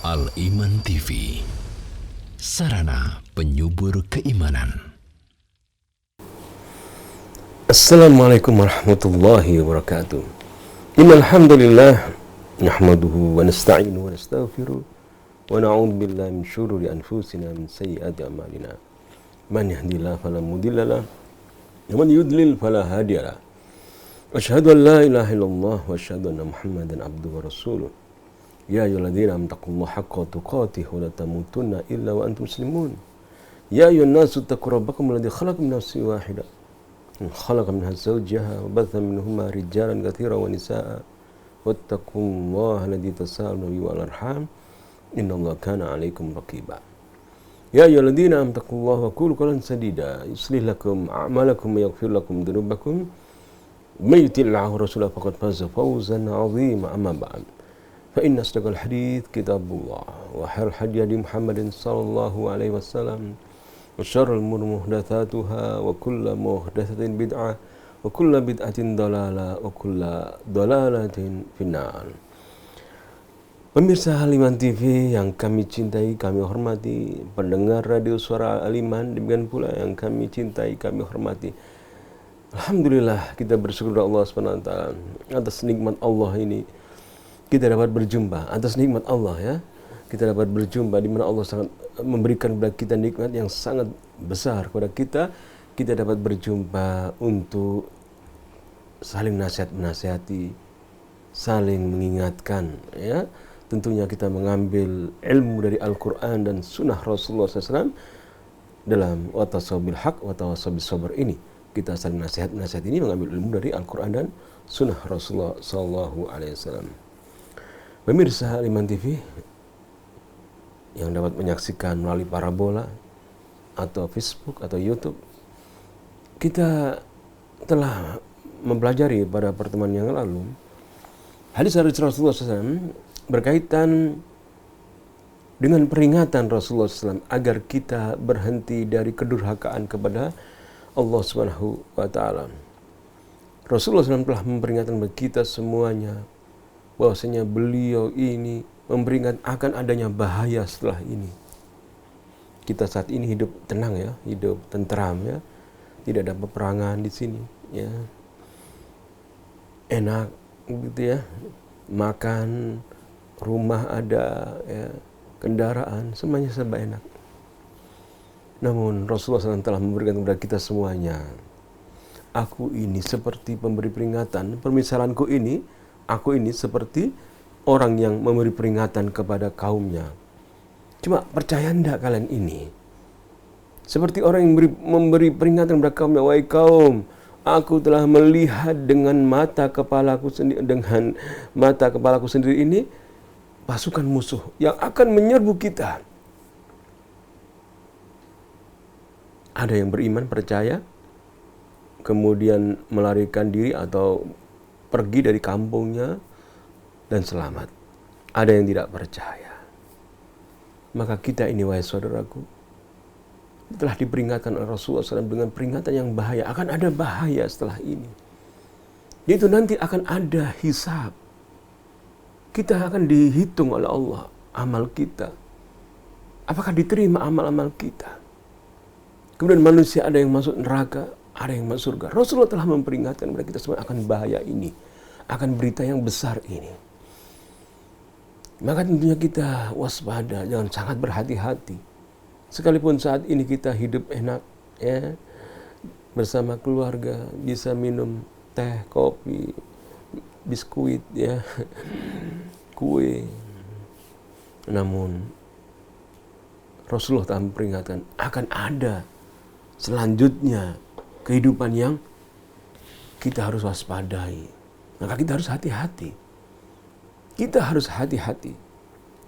Al-Iman TV, sarana penyubur keimanan. Assalamualaikum warahmatullahi wabarakatuh. Innal hamdalillah nahmaduhu wa nasta'inuhu wa nastaghfiruh wa na'udzu billahi min syururi anfusina min sayyiati a'malina. Man yahdihillahu fala mudhillalah wa man yudlil fala hadiyalah. Asyhadu an la ilaha illallah wa asyhadu anna Muhammadan abduhu wa rasuluh. Ya ayyuhalladzina amanu taqullaha haqqa tuqatih wa la tamutunna illa wa antum muslimun. Ya ayyuhan nasu taqu rabbakum alladzi khalaqakum min nafsin wahidah khalaqa minha zawjaha wa batha minhuma rijalan katsiran wa nisaa'a wattaqullaha alladzi tasaaluna bihi wal arham innallaha kana 'alaikum raqiba. Ya ayyuhalladzina amanu taqullaha wa qulu qawlan sadida yuslih lakum a'malakum wa yaghfir lakum dhunubakum may yuti'illahu rasulahu faqad faza fawzan 'azima amma ba'd. Fa inna asdaqal hadits kitabullah wa khairul hadi hadi Muhammadin sallallahu alaihi wasallam wa syarrul umuri muhdatsatuha wa kullu muhdatsatin bid'ah wa kullu bid'atin dhalalah wa kullu dhalalatin finnar. Pemirsa Al-Iman TV yang kami cintai, kami hormati, pendengar radio suara Al-Iman, demikian pula yang kami cintai, kami hormati. Alhamdulillah kita bersyukur kepada Allah SWT atas nikmat Allah ini. Kita dapat berjumpa atas nikmat Allah, ya. Kita dapat berjumpa di mana Allah sangat memberikan kepada kita nikmat yang sangat besar kepada kita. Kita dapat berjumpa untuk saling nasihat-menasihati, saling mengingatkan, ya. Tentunya kita mengambil ilmu dari Al-Quran dan Sunnah Rasulullah SAW dalam watasabil haq watasabil sabr ini. Kita saling nasihat ini mengambil ilmu dari Al-Quran dan Sunnah Rasulullah SAW. Pemirsa Al-Iman TV yang dapat menyaksikan melalui parabola atau Facebook atau YouTube, kita telah mempelajari pada pertemuan yang lalu hadis dari Rasulullah SAW berkaitan dengan peringatan Rasulullah SAW agar kita berhenti dari kedurhakaan kepada Allah Subhanahu wa Ta'ala. Rasulullah SAW telah memperingatkan bagi kita semuanya bahwasanya beliau ini memperingatkan akan adanya bahaya setelah ini. Kita saat ini hidup tenang, ya, hidup tenteram, ya, tidak ada peperangan di sini, ya, enak, gitu, ya, makan, rumah ada, ya, kendaraan, semuanya serba enak. Namun Rasulullah SAW telah memberikan kepada kita semuanya, aku ini seperti pemberi peringatan, permisalanku ini, aku ini seperti orang yang memberi peringatan kepada kaumnya. Cuma percaya enggak kalian ini? Seperti orang yang memberi peringatan kepada kaumnya, wahai kaum, aku telah melihat dengan mata kepalaku sendiri ini pasukan musuh yang akan menyerbu kita. Ada yang beriman, percaya, kemudian melarikan diri atau pergi dari kampungnya dan selamat. Ada yang tidak percaya. Maka kita ini, wahai saudaraku, telah diperingatkan oleh Rasulullah SAW dengan peringatan yang bahaya. Akan ada bahaya setelah ini. Yaitu nanti akan ada hisab. Kita akan dihitung oleh Allah amal kita. Apakah diterima amal-amal kita? Kemudian manusia ada yang masuk neraka, ada yang masuk surga. Rasulullah telah memperingatkan kepada kita semua akan bahaya ini, akan berita yang besar ini. Maka tentunya kita waspada, jangan sangat berhati-hati. Sekalipun saat ini kita hidup enak, ya, bersama keluarga, bisa minum teh, kopi, biskuit, ya, kue. Namun Rasulullah telah memperingatkan akan ada selanjutnya kehidupan yang kita harus waspadai. Maka kita harus hati-hati. Kita harus hati-hati.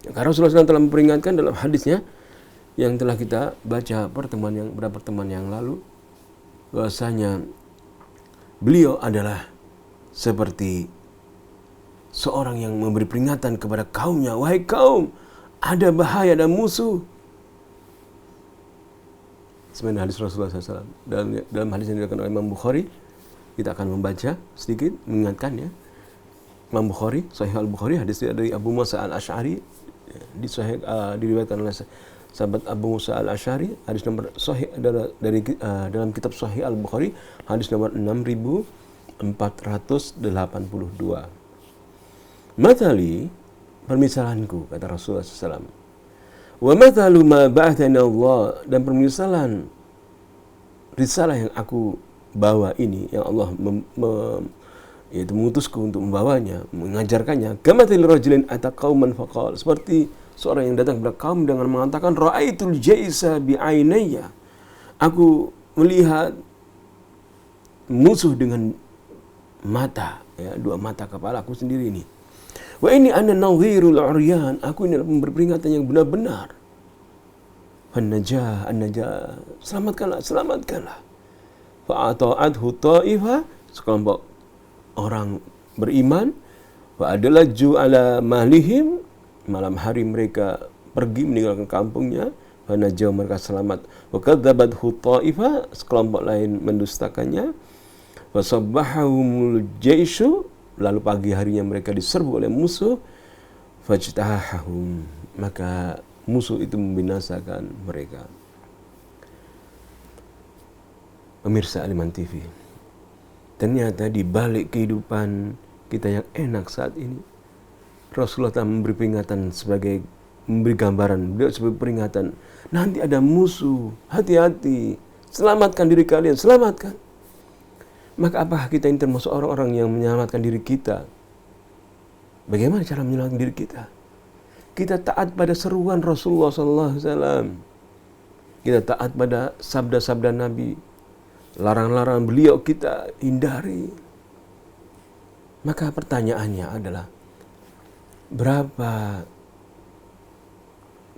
Karena Rasulullah SAW telah memperingatkan dalam hadisnya yang telah kita baca beberapa pertemuan yang lalu, bahwasanya beliau adalah seperti seorang yang memberi peringatan kepada kaumnya, wahai kaum, ada bahaya dan musuh. Sebenarnya hadis Rasulullah SAW dalam hadis yang diriwayatkan oleh Imam Bukhari, kita akan membaca sedikit mengingatkan, ya. Imam Bukhari, Sahih Al-Bukhari, hadis dari Abu Musa Al-Asy'ari, diriwayatkan oleh sahabat Abu Musa Al-Asy'ari, hadis nomor sahih dari dalam kitab Sahih Al-Bukhari, hadis nomor 6482. Mathali, permisalanku, kata Rasulullah SAW. Wa mathalu ma ba'athani Allah, dan permisalan risalah yang aku bawa ini, yang Allah yaitu mengutusku untuk membawanya, mengajarkannya. Kamathil rajulin ata qauman faqal, seperti seorang yang datang kepada kaum dengan mengatakan ra'aitul jaisa bi'ainayya, aku melihat musuh dengan mata, ya, dua mata kepala aku sendiri ini. Wa ini ana nadhirul uryan, aku ini memberi peringatan yang benar-benar. An-najah, selamatkanlah. Fa'ata'athu ta'ifah, sekelompok orang beriman, wa adlaju ala mahlihim, malam hari mereka pergi meninggalkan kampungnya, wa najau, mereka selamat. Wa kadzabathu ta'ifah, sekelompok lain mendustakannya, wa sabbahahumul jaishu, lalu pagi harinya mereka diserbu oleh musuh, fajtahahum, maka musuh itu membinasakan mereka. Pemirsa Aliman TV, ternyata di balik kehidupan kita yang enak saat ini, Rasulullah telah memberi peringatan memberi gambaran, beliau sebagai peringatan, nanti ada musuh, hati-hati, selamatkan diri kalian, selamatkan. Maka apakah kita ini termasuk orang-orang yang menyelamatkan diri kita? Bagaimana cara menyelamatkan diri kita? Kita taat pada seruan Rasulullah SAW. Kita taat pada sabda-sabda Nabi. Larang-larang beliau kita hindari. Maka pertanyaannya adalah, berapa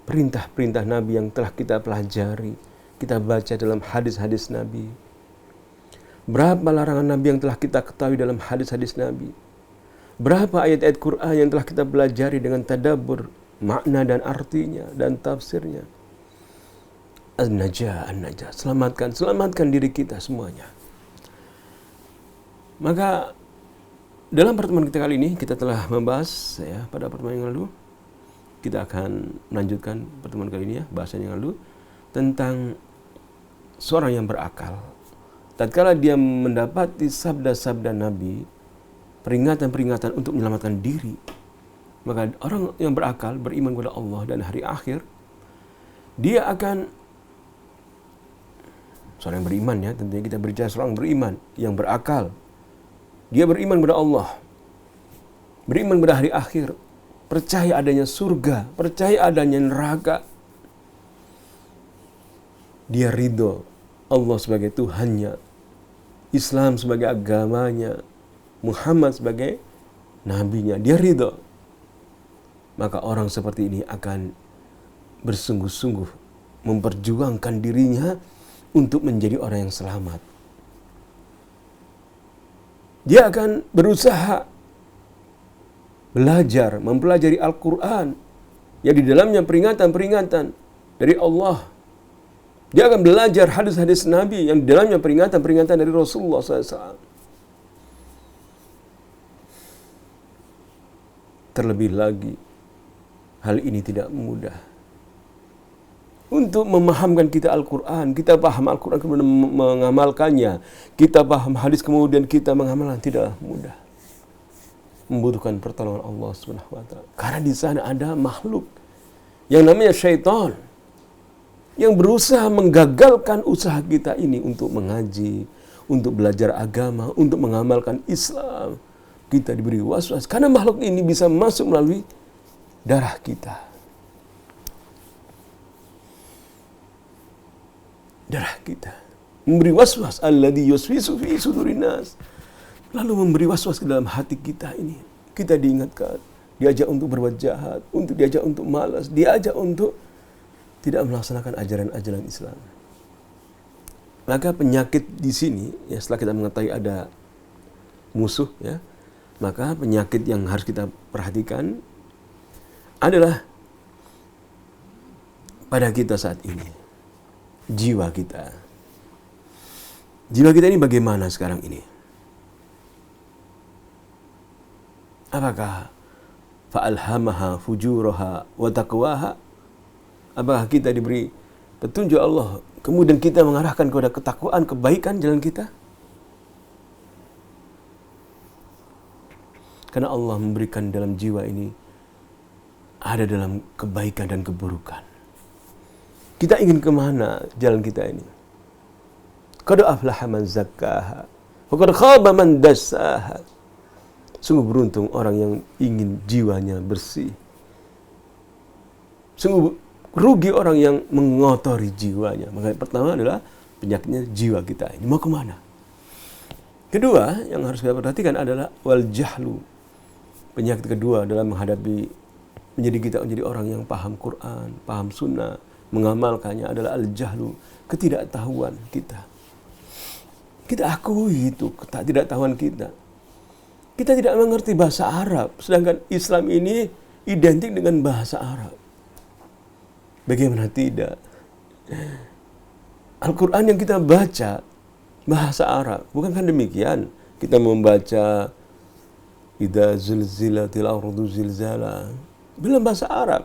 perintah-perintah Nabi yang telah kita pelajari, kita baca dalam hadis-hadis Nabi? Berapa larangan Nabi yang telah kita ketahui dalam hadis-hadis Nabi? Berapa ayat-ayat Quran yang telah kita pelajari dengan tadabbur, makna dan artinya dan tafsirnya? An-najah, selamatkan diri kita semuanya. Maka dalam pertemuan kita kali ini, kita telah membahas, ya, pada pertemuan yang lalu, kita akan melanjutkan pertemuan kali ini, ya, bahasan yang lalu, tentang seorang yang berakal. Tatkala dia mendapati sabda-sabda Nabi, peringatan-peringatan untuk menyelamatkan diri, maka orang yang berakal, beriman kepada Allah dan hari akhir, dia akan, seorang yang beriman, ya, tentunya kita berbicara seorang beriman yang berakal, dia beriman kepada Allah, beriman pada hari akhir, percaya adanya surga, percaya adanya neraka, dia ridho Allah sebagai Tuhannya, Islam sebagai agamanya, Muhammad sebagai nabinya, dia ridho. Maka orang seperti ini akan bersungguh-sungguh memperjuangkan dirinya untuk menjadi orang yang selamat. Dia akan berusaha belajar, mempelajari Al-Quran yang di dalamnya peringatan-peringatan dari Allah. Dia akan belajar hadis-hadis Nabi yang di dalamnya peringatan-peringatan dari Rasulullah SAW. Terlebih lagi, hal ini tidak mudah. Untuk memahamkan kita Al-Quran, kita paham Al-Quran kemudian mengamalkannya, kita paham hadis kemudian kita mengamalkan, tidaklah mudah. Membutuhkan pertolongan Allah Subhanahu wa taala. Karena di sana ada makhluk yang namanya syaitan, yang berusaha menggagalkan usaha kita ini untuk mengaji, untuk belajar agama, untuk mengamalkan Islam. Kita diberi was-was karena makhluk ini bisa masuk melalui darah kita. Darah kita memberi waswas, alladzi yuswisu fi sudurin nas, lalu memberi waswas ke dalam hati kita ini. Kita diingatkan, diajak untuk berbuat jahat, untuk diajak untuk malas, diajak untuk tidak melaksanakan ajaran-ajaran Islam. Maka penyakit di sini, ya, setelah kita mengetahui ada musuh, ya, maka penyakit yang harus kita perhatikan adalah pada kita saat ini. Jiwa kita. Jiwa kita ini bagaimana sekarang ini? Apakah fa'alhamaha fujuraha wa taqwaha? Apakah kita diberi petunjuk Allah, kemudian kita mengarahkan kepada ketakwaan, kebaikan jalan kita? Karena Allah memberikan dalam jiwa ini, ada dalam kebaikan dan keburukan. Kita ingin kemana jalan kita ini? Qad aflaha man zakkaha wa qad khaba man dassaha. Sungguh beruntung orang yang ingin jiwanya bersih. Sungguh rugi orang yang mengotori jiwanya. Maka pertama adalah penyakitnya jiwa kita ini. Mau kemana? Kedua yang harus kita perhatikan adalah wal jahlu. Penyakit kedua dalam menjadi kita menjadi orang yang paham Quran, paham sunnah, mengamalkannya adalah al jahlu, ketidaktahuan kita. Kita akui itu ketidaktahuan kita. Kita tidak mengerti bahasa Arab, sedangkan Islam ini identik dengan bahasa Arab. Bagaimana tidak? Al-Quran yang kita baca bahasa Arab. Bukankah demikian? Kita membaca idza zulzilatil ardu zilzala dalam bahasa Arab.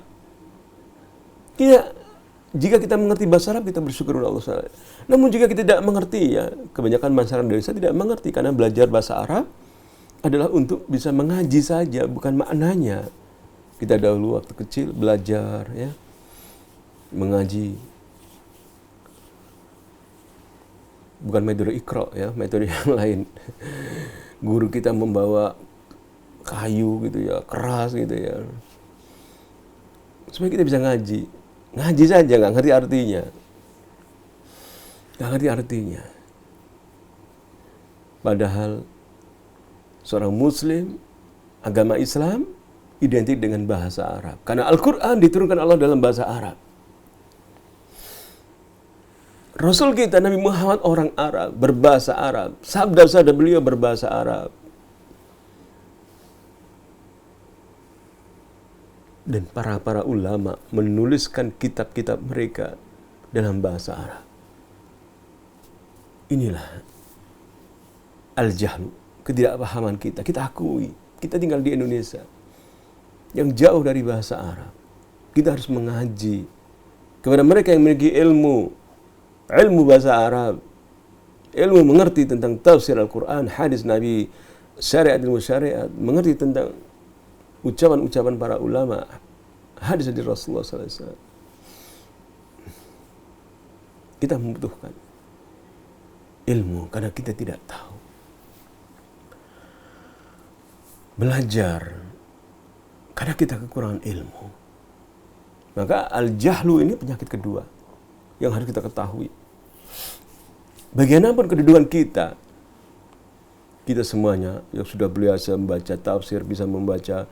Jika kita mengerti bahasa Arab, kita bersyukur kepada Allah. Namun jika kita tidak mengerti, ya kebanyakan masyarakat Indonesia tidak mengerti, karena belajar bahasa Arab adalah untuk bisa mengaji saja, bukan maknanya. Kita dahulu waktu kecil belajar, ya, mengaji. Bukan metode Iqra, ya, metode yang lain. Guru kita membawa kayu gitu ya, keras gitu ya, supaya kita bisa ngaji. Ngaji saja, nggak ngerti artinya. Nggak ngerti artinya. Padahal seorang Muslim, agama Islam, identik dengan bahasa Arab. Karena Al-Quran diturunkan Allah dalam bahasa Arab. Rasul kita, Nabi Muhammad, orang Arab, berbahasa Arab. Sabda-sabda beliau berbahasa Arab. Dan para ulama menuliskan kitab-kitab mereka dalam bahasa Arab. Inilah al-jahlu, ketidakpahaman kita. Kita akui, kita tinggal di Indonesia yang jauh dari bahasa Arab. Kita harus mengaji kepada mereka yang memiliki ilmu bahasa Arab, ilmu mengerti tentang tafsir Al-Quran, hadis Nabi, syariat ilmu syariat, mengerti tentang ucapan-ucapan para ulama, hadis dari Rasulullah SAW. Kita membutuhkan ilmu karena kita tidak tahu. Belajar karena kita kekurangan ilmu. Maka al-jahlu ini penyakit kedua yang harus kita ketahui. Bagaimanapun kedudukan kita, kita semuanya yang sudah biasa membaca tafsir, bisa membaca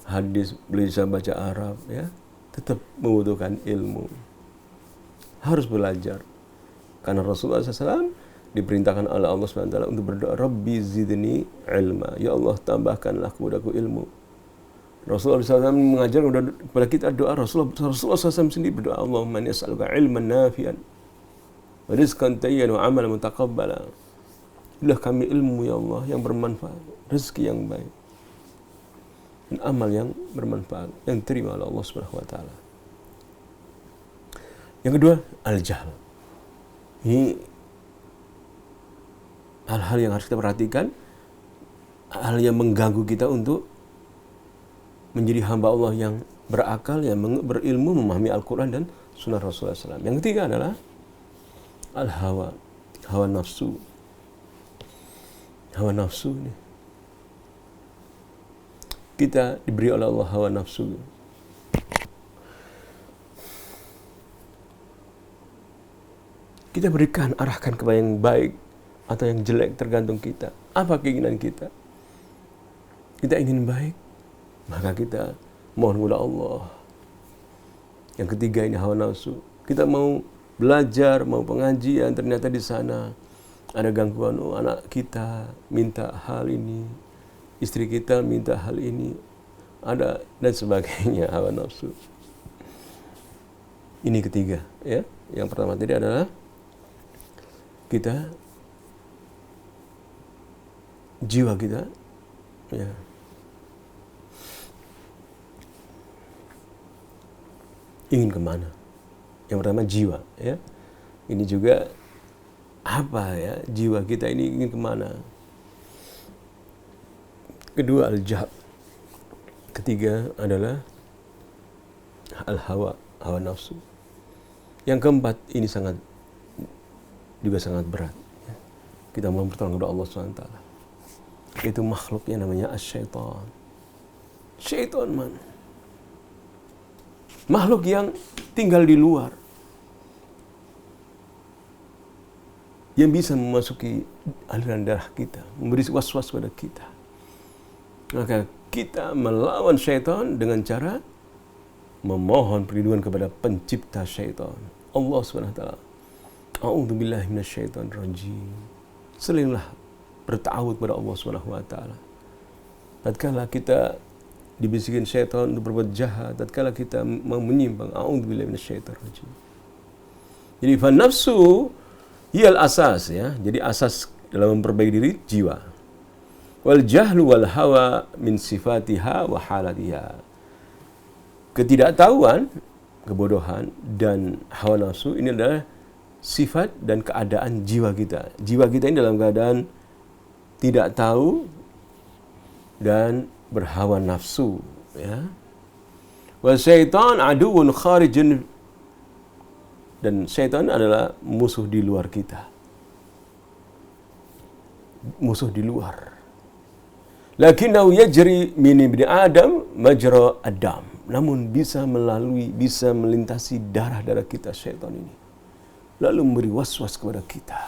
hadis, bisa membaca Arab, ya, tetap membutuhkan ilmu. Harus belajar. Karena Rasulullah SAW diperintahkan oleh Allah SWT untuk berdoa, Rabbi zidni ilma. Ya Allah, tambahkanlah kepadaku ilmu. Rasulullah SAW mengajar kepada kita doa. Rasulullah SAW sendiri berdoa, Allahumma inni as'aluka ilman nafi'an wa rizqan tayyiban wa amalan mutaqabbala. Berilah kami ilmu, ya Allah, yang bermanfaat, rezeki yang baik, dan amal yang bermanfaat, yang diterima oleh Allah Subhanahu wa taala. Yang kedua, al-jahl. Ini hal-hal yang harus kita perhatikan, hal yang mengganggu kita untuk menjadi hamba Allah yang berakal, yang berilmu, memahami Al-Quran dan sunnah Rasulullah SAW. Yang ketiga adalah al-hawa, hawa nafsu. Hawa nafsu ini, kita diberi oleh Allah hawa nafsu. Kita berikan, arahkan kepada yang baik atau yang jelek, tergantung kita. Apa keinginan kita? Kita ingin baik, maka kita mohon kepada Allah. Yang ketiga ini hawa nafsu. Kita mau belajar, mau pengajian, ternyata di sana ada gangguan. Oh, anak kita minta hal ini, istri kita minta hal ini, ada dan sebagainya, hawa nafsu. Ini ketiga, ya. Yang pertama tadi adalah kita, jiwa kita, ya, ingin kemana. Yang pertama jiwa, ya. Ini juga apa ya, jiwa kita ini ingin kemana. Kedua al-jahab. Ketiga adalah al-hawa, hawa nafsu. Yang keempat ini juga sangat berat. Ya. Kita mohon pertolongan kepada Allah SWT. Itu makhluk yang namanya as-syaitan. Syaitan man. Makhluk yang tinggal di luar. Yang bisa memasuki aliran darah kita, memberi was-was pada kita. Maka kita melawan syaitan dengan cara memohon perlindungan kepada pencipta syaitan, Allah SWT. A'udzubillahi minasyaitonir rajim. Seringlah bertawud kepada Allah SWT. Tatkala kita dibisikin syaitan untuk berbuat jahat, tatkala kita mau menyimpang, a'udzubillahi minasyaitonir rajim. Jadi fa nafsu hiyal asas, ya. Jadi asas dalam memperbaiki diri jiwa. Wal jahlu wal hawa min sifatiha wa halatiha. Ketidaktahuan, kebodohan dan hawa nafsu ini adalah sifat dan keadaan jiwa kita. Jiwa kita ini dalam keadaan tidak tahu dan berhawa nafsu, ya. Wa syaitan aduun kharijun, dan syaitan adalah musuh di luar kita. Musuh di luar. Lakinnahu yajri min ibni Adam majra ad-dam. Namun bisa melintasi darah-darah kita syaitan ini. Lalu memberi was-was kepada kita.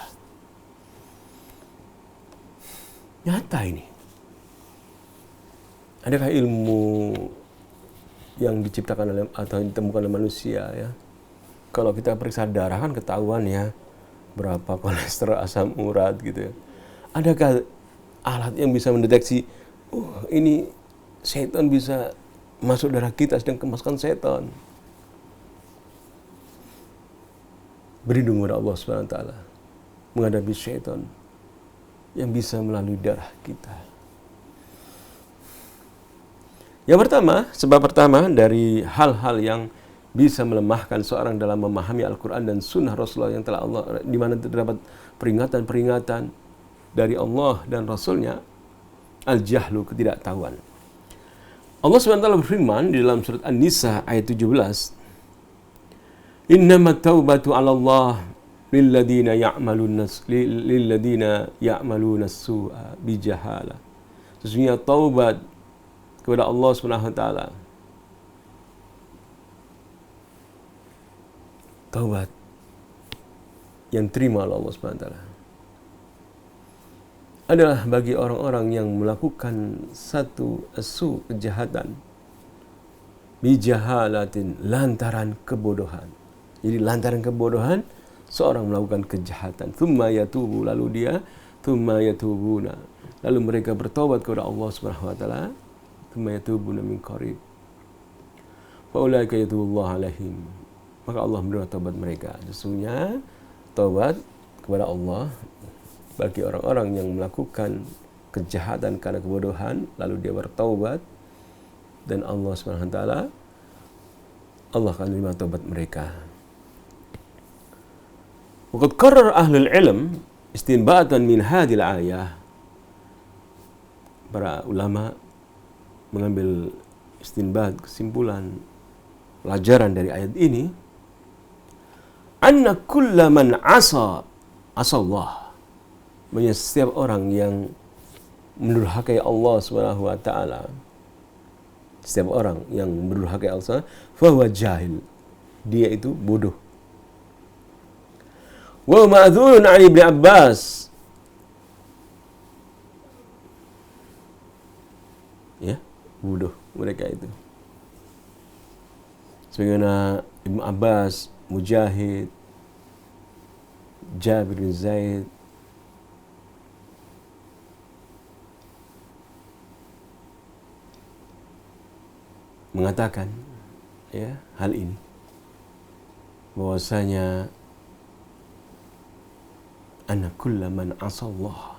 Nyata ini. Adakah ilmu yang diciptakan atau ditemukan oleh manusia, ya? Kalau kita periksa darah kan ketahuan, ya, berapa kolesterol, asam urat gitu, ya. Adakah alat yang bisa mendeteksi, ini setan bisa masuk darah kita, sedang kemasukan setan? Berlindung kepada Allah SWT menghadapi setan yang bisa melalui darah kita. Yang pertama, sebab pertama dari hal-hal yang bisa melemahkan seorang dalam memahami Al-Quran dan Sunnah Rasulullah yang telah Allah, di mana terdapat peringatan-peringatan dari Allah dan Rasulnya, al-jahlu, ketidaktahuan. Allah SWT berfirman di dalam surat An-Nisa ayat 17, Innamat taubatu 'ala Allah lilladina ya'maluna as-su'a bijahala. Sesungguhnya taubat kepada Allah SWT, taubat yang terima oleh Allah SWT, adalah bagi orang-orang yang melakukan satu kejahatan bijahalatin, lantaran kebodohan. Jadi lantaran kebodohan seorang melakukan kejahatan, thumma yatubu, lalu mereka bertobat kepada Allah Subhanahu wa taala, thumma yatubuna min qarib fa ulaika yatubullahu alaihim, maka Allah menerima taubat mereka. Sesungguhnya taubat kepada Allah bagi orang-orang yang melakukan kejahatan karena kebodohan lalu dia bertaubat, dan Allah Subhanahu wa taala, Allah akan menerima taubat mereka. Waqad qarrar ahlul ilm istinbatan min hadhil ayah. Para ulama mengambil istinbat, kesimpulan, pelajaran dari ayat ini, anna kulla man asallah, bahwa setiap orang yang mendurhakai Allah Subhanahu wa taala, setiap orang yang mendurhakai Allah, fahuwa jahil, dia itu bodoh. Wa ma'dzurun 'an Ibnu Abbas, ya, bodoh mereka itu. Sebagaimana Ibnu Abbas, Mujahid, Jabir bin Zaid, mengatakan, ya, hal ini, bahwasanya anna kulla man asallah,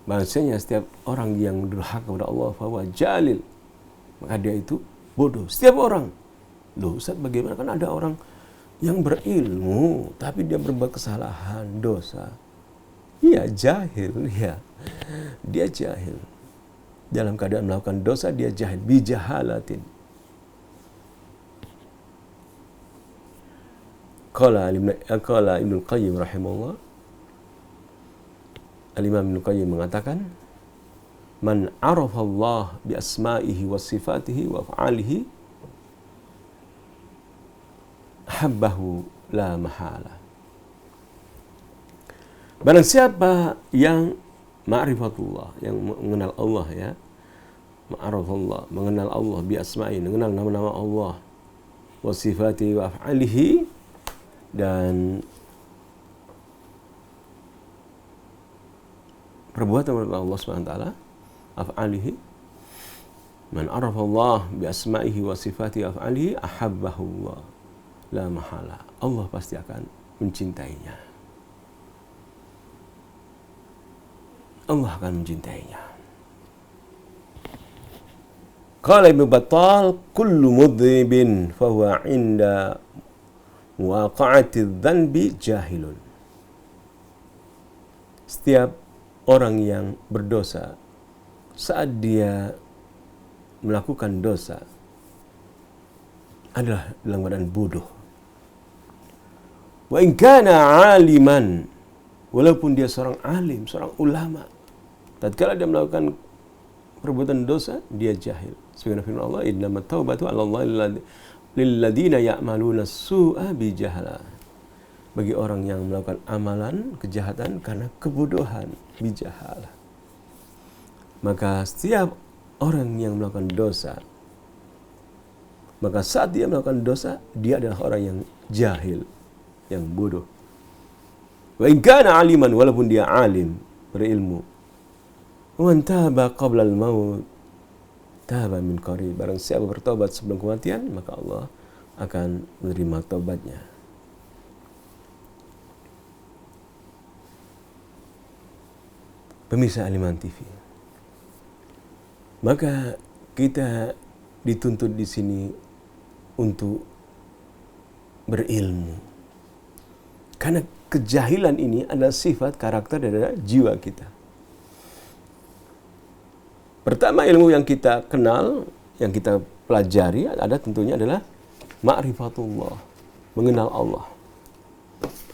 bahwasanya setiap orang yang durhaka kepada Allah fahuwa jalil, maka dia itu bodoh. Setiap orang Loh Ustaz, bagaimana, kan ada orang yang berilmu tapi dia berbuat kesalahan, dosa. Iya, jahil, ya. Dia jahil. Dalam keadaan melakukan dosa dia jahil, bijahalatin. Qala Ibnu Qayyim rahimahullah, Al-Imam Ibnu Qayyim mengatakan, man arafa Allah bi asma'ihi wa sifatihi wa af'alihi habbahu la mahala. Barang siapa yang ma'rifatullah, yang mengenal Allah, ya, ma'arafallah, mengenal Allah bi asma'i, mengenal nama-nama Allah, wa sifatihi wa af'alihi, dan perbuatan Allah Subhanahu wa taala, af'alihi, man arafallah bi asma'ihi wa sifatihi wa af'alihi ahabbahu Allah la mahala. Allah pasti akan mencintainya. Allah akan mencintainya. Qala Ibnu Battal, kullu mudhibin fahuwa inda waqa'ati dzanbi jahilun. Setiap orang yang berdosa, saat dia melakukan dosa, adalah dalam keadaan bodoh. Wa in kana aliman, walaupun dia seorang alim, seorang ulama, tatkala dia melakukan perbuatan dosa, dia jahil. Sebagaimana firman Allah, innamat taubatu 'ala Allah lilladzina ya'maluna su'a bijahala. Bagi orang yang melakukan amalan kejahatan karena kebodohan, bijahala. Maka setiap orang yang melakukan dosa, maka saat dia melakukan dosa, dia adalah orang yang jahil, yang bodoh. Wa in kana aliman, walaupun dia alim, berilmu. Wa man taba qabla al-maut taba min qarib. Barang siapa bertobat sebelum kematian, maka Allah akan menerima taubatnya. Pemirsa Al-Iman TV, maka kita dituntut di sini untuk berilmu, karena kejahilan ini adalah sifat karakter dari jiwa kita. Pertama, ilmu yang kita kenal, yang kita pelajari ada tentunya adalah ma'rifatullah, mengenal Allah.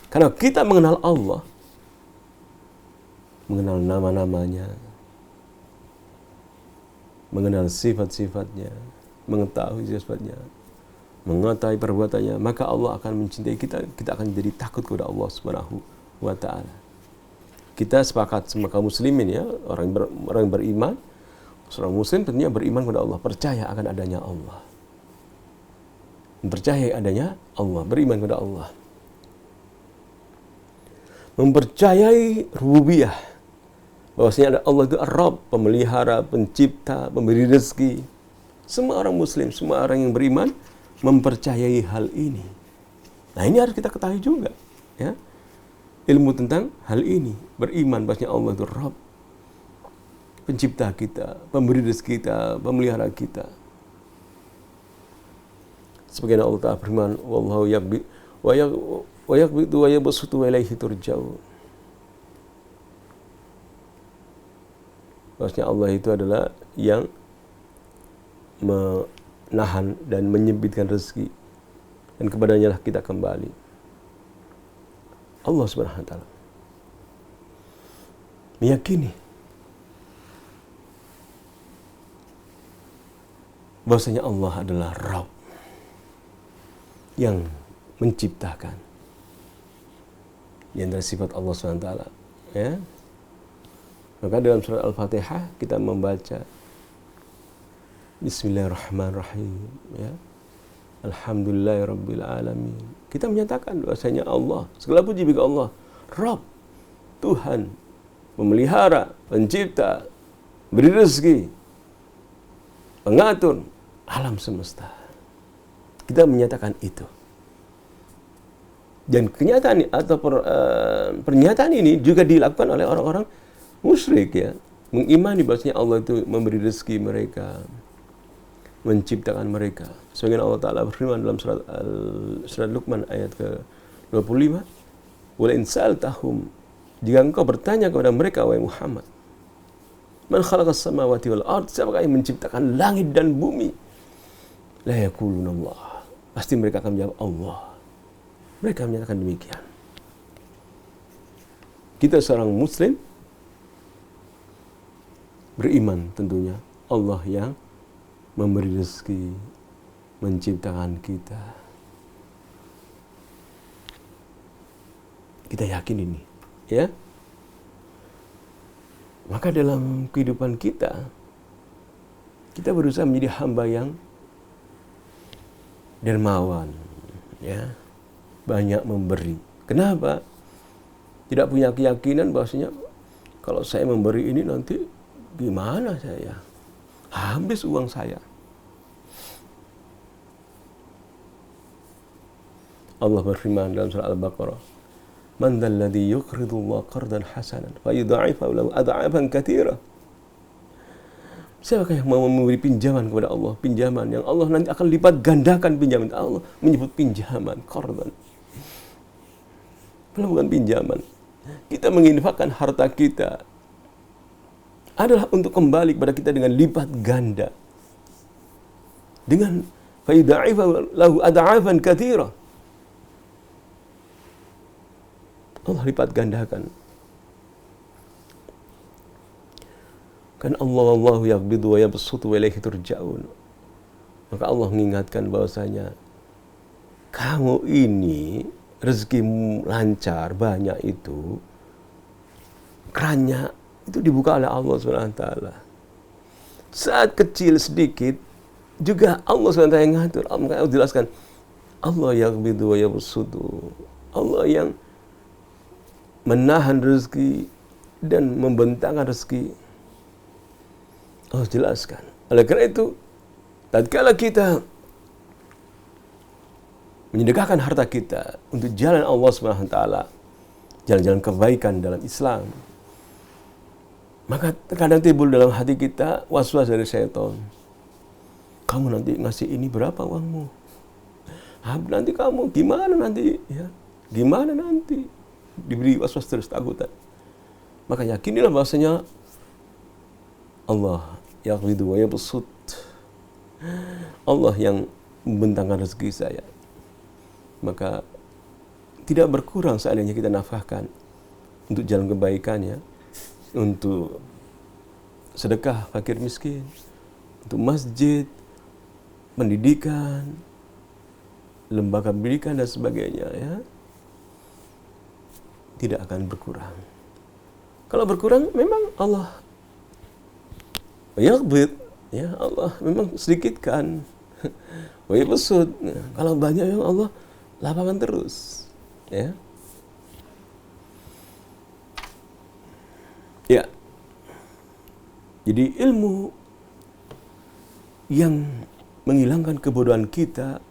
Karena kita mengenal Allah, mengenal nama-namanya, mengenal sifat-sifatnya, mengetahui sifatnya, mengetahui perbuatannya, maka Allah akan mencintai kita. Kita akan jadi takut kepada Allah Subhanahu wa taala. Kita sepakat semua kaum muslimin, ya, orang yang beriman, seorang muslim tentunya beriman kepada Allah, percaya akan adanya Allah. Mempercayai adanya Allah, beriman kepada Allah. Mempercayai rububiyah, bahwasanya ada Allah itu Ar-Rabb, pemelihara, pencipta, pemberi rezeki. Semua orang muslim, semua orang yang beriman mempercayai hal ini. Nah, ini harus kita ketahui juga, ya. Ilmu tentang hal ini, beriman bahwasanya Allah itu Rabb, pencipta kita, pemberi rezeki kita, pemelihara kita. Sebagaimana Allah Ta'ala firman, wallahu yaqbi wa yaqbidu wa yabsutu wa ilaihi turja'un. Bahwasanya Allah itu adalah yang menahan dan menyempitkan rezeki, dan kepadanya lah kita kembali. Allah Subhanahu wa taala meyakini bahwasanya Allah adalah Rabb yang menciptakan. Di antara sifat Allah SWT, ya. Maka dalam surat Al-Fatihah kita membaca Bismillahirrahmanirrahim, ya. Alhamdulillahirabbil alamin. Kita menyatakan bahwasanya Allah, segala puji bagi Allah, Rabb, Tuhan, pemelihara, pencipta, beri rezeki, pengatur alam semesta. Kita menyatakan itu. Dan kenyataan atau pernyataan ini juga dilakukan oleh orang-orang musyrik, ya. Mengimani bahwasanya Allah itu memberi rezeki mereka, menciptakan mereka. Sebagaimana Allah Ta'ala berfirman dalam surat Luqman ayat ke-25, "Wa in sa'altahum," jika engkau bertanya kepada mereka, wahai Muhammad, "Man khalaqas samawati wal ard," siapakah yang menciptakan langit dan bumi? La yaquluna Allah. Pasti mereka akan menjawab Allah. Mereka menyatakan demikian. Kita seorang muslim beriman tentunya Allah yang memberi rezeki, menciptakan kita. Kita yakin ini, ya. Maka dalam kehidupan kita berusaha menjadi hamba yang dermawan, ya, banyak memberi. Kenapa? Tidak punya keyakinan bahwasanya kalau saya memberi ini nanti gimana saya? Habis uang saya. Allah berfirman dalam surah Al-Baqarah, "Man dzalladzi yuqridu Allah qardan hasanan fa yudha'ifahu lahu ad'afan katsira." Siapakah yang mau memberi pinjaman kepada Allah, pinjaman yang Allah nanti akan lipat gandakan pinjaman. Allah menyebut pinjaman, qardan. Kalau bukan pinjaman. Kita menginfakkan harta kita adalah untuk kembali kepada kita dengan lipat ganda. Dengan fa yudha'ifahu lahu ad'afan katsira. Allah lipat gandakan. Kan Allah yaqbidu wa yabsutu wa ilaihi turja'un. Maka Allah mengingatkan bahwasanya kamu ini rezekimu lancar, banyak itu, kerannya itu dibuka oleh Allah SWT. Saat kecil sedikit juga Allah SWT yang ngatur. Allah jelaskan, Allah yaqbidu wa yabsutu. Allah yang menahan rezeki dan membentangkan rezeki. Allah jelaskan. Oleh karena itu, tatkala kita menyedekahkan harta kita untuk jalan Allah Subhanahu wa taala, jalan-jalan kebaikan dalam Islam, maka terkadang timbul dalam hati kita was-was dari syaitan. Kamu nanti ngasih ini berapa uangmu? Nanti kamu gimana nanti? Ya, gimana nanti? Diberi was-was terus, takutan. Maka yakinilah bahwasanya Allah yaqbidu wa yabsut. Allah yang membentangkan rezeki saya. Maka tidak berkurang seandainya kita nafkahkan untuk jalan kebaikannya, untuk sedekah fakir miskin, untuk masjid, pendidikan, lembaga pendidikan dan sebagainya, ya. Tidak akan berkurang. Kalau berkurang memang Allah yaqbid, ya, Allah memang sedikitkan. Wa yabsut. Kalau banyak yang Allah lapangkan terus, ya. Ya. Jadi ilmu yang menghilangkan kebodohan kita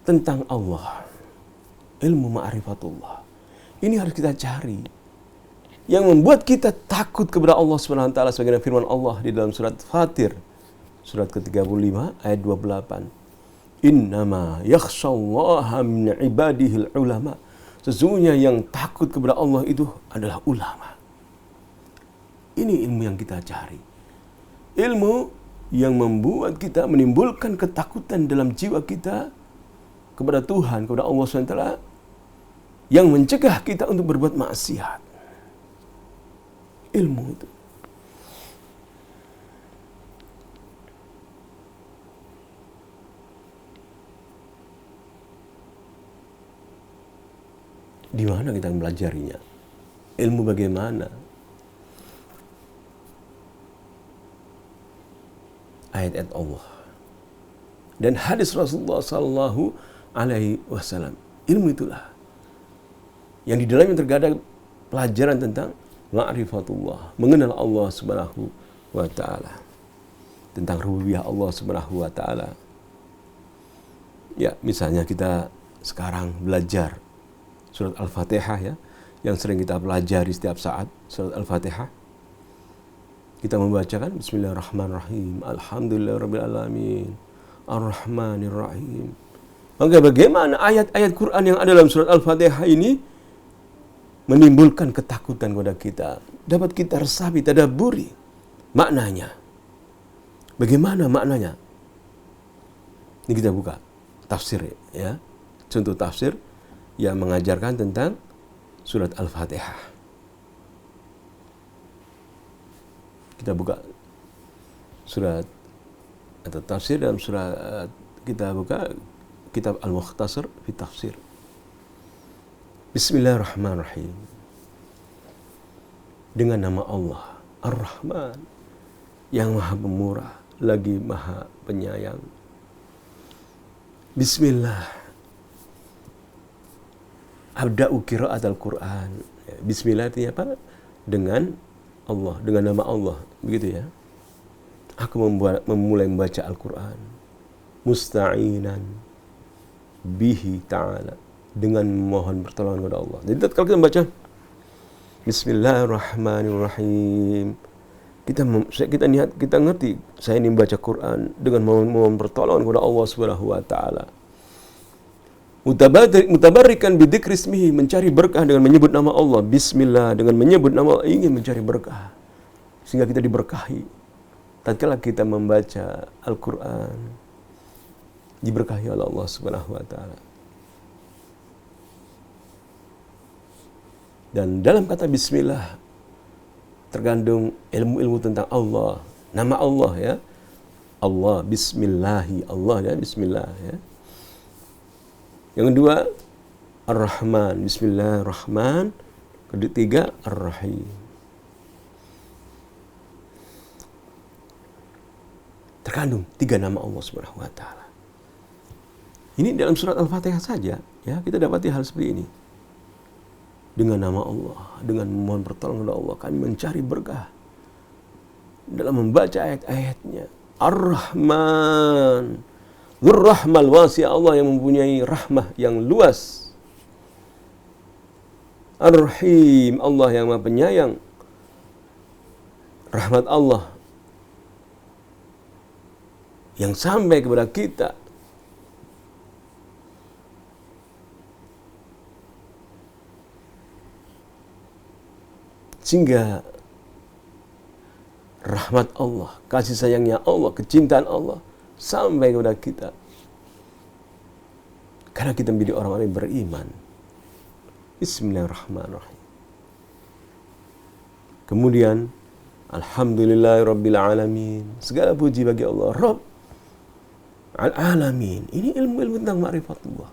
tentang Allah, ilmu ma'rifatullah, ini harus kita cari. Yang membuat kita takut kepada Allah Subhanahu wa taala sebagaimana firman Allah di dalam surat Fatir surat ke-35 ayat 28. Innama yakhshallaha min ibadihil ulama. Sesungguhnya yang takut kepada Allah itu adalah ulama. Ini ilmu yang kita cari. Ilmu yang membuat kita menimbulkan ketakutan dalam jiwa kita kepada Tuhan, kepada Allah SWT, yang mencegah kita untuk berbuat maksiat. Ilmu itu. Di mana kita mempelajarinya? Ilmu bagaimana? Ayat-ayat Allah dan hadis Rasulullah Sallallahu Alaihi Wasallam. Ilmu itulah yang di dalamnya terkadang pelajaran tentang ma'rifatullah, mengenal Allah Subhanahu wa taala, tentang rububiyah Allah Subhanahu wa taala. Ya, misalnya kita sekarang belajar surat Al-Fatihah, ya, yang sering kita pelajari setiap saat, surat Al-Fatihah. Kita membacakan Bismillahirrahmanirrahim, Alhamdulillahirabbil alamin, Ar-Rahmanir Rahim. Maka bagaimana ayat-ayat Quran yang ada dalam surat Al-Fatihah ini menimbulkan ketakutan kepada kita. Dapat kita resapi, tadabburi maknanya. Bagaimana maknanya? Ini kita buka tafsir ya. Contoh tafsir yang mengajarkan tentang surat Al-Fatihah. Kita buka surat atau tafsir dalam surat, kita buka kitab Al-Mukhtasar fi Tafsir. Bismillahirrahmanirrahim. Dengan nama Allah Ar-Rahman, yang Maha Pemurah lagi Maha Penyayang. Bismillah. Abda'u qira'at al-Quran. Bismillah artinya apa? Dengan Allah, dengan nama Allah, begitu ya. Aku memulai membaca Al-Quran musta'inan bihi ta'ala, dengan mohon pertolongan kepada Allah. Jadi kalau kita membaca Bismillahirrahmanirrahim, kita niat, kita ngerti saya ini membaca Quran dengan mohon pertolongan kepada Allah Subhanahu wa taala. Mutabarrikan bidzikri ismihi, mencari berkah dengan menyebut nama Allah. Bismillah, dengan menyebut nama Allah ingin mencari berkah sehingga kita diberkahi. Tatkala kita membaca Al-Quran, diberkahi oleh Allah Subhanahu wa taala. Dan dalam kata bismillah terkandung ilmu-ilmu tentang Allah, nama Allah ya. Allah, bismillahi, Allah ya, bismillah ya. Yang kedua Ar-Rahman, Bismillahirrahman. Ketiga Ar-Rahim. Terkandung 3 nama Allah Subhanahu wa taala. Ini dalam surat Al-Fatihah saja ya, kita dapati hal seperti ini. Dengan nama Allah, dengan mohon pertolongan kepada Allah, kami mencari berkah dalam membaca ayat-ayatnya. Ar-Rahman, Dzur-Rahmal Wasi', Allah yang mempunyai rahmah yang luas. Ar-Rahim, Allah yang Maha Penyayang. Rahmat Allah yang sampai kepada kita. Sehingga rahmat Allah, kasih sayangnya Allah, kecintaan Allah sampai kepada kita. Karena kita menjadi orang-orang yang beriman. Bismillahirrahmanirrahim. Kemudian Alhamdulillahirabbil alamin. Segala puji bagi Allah, Rabb al-alamin. Ini ilmu-ilmu tentang ma'rifatullah.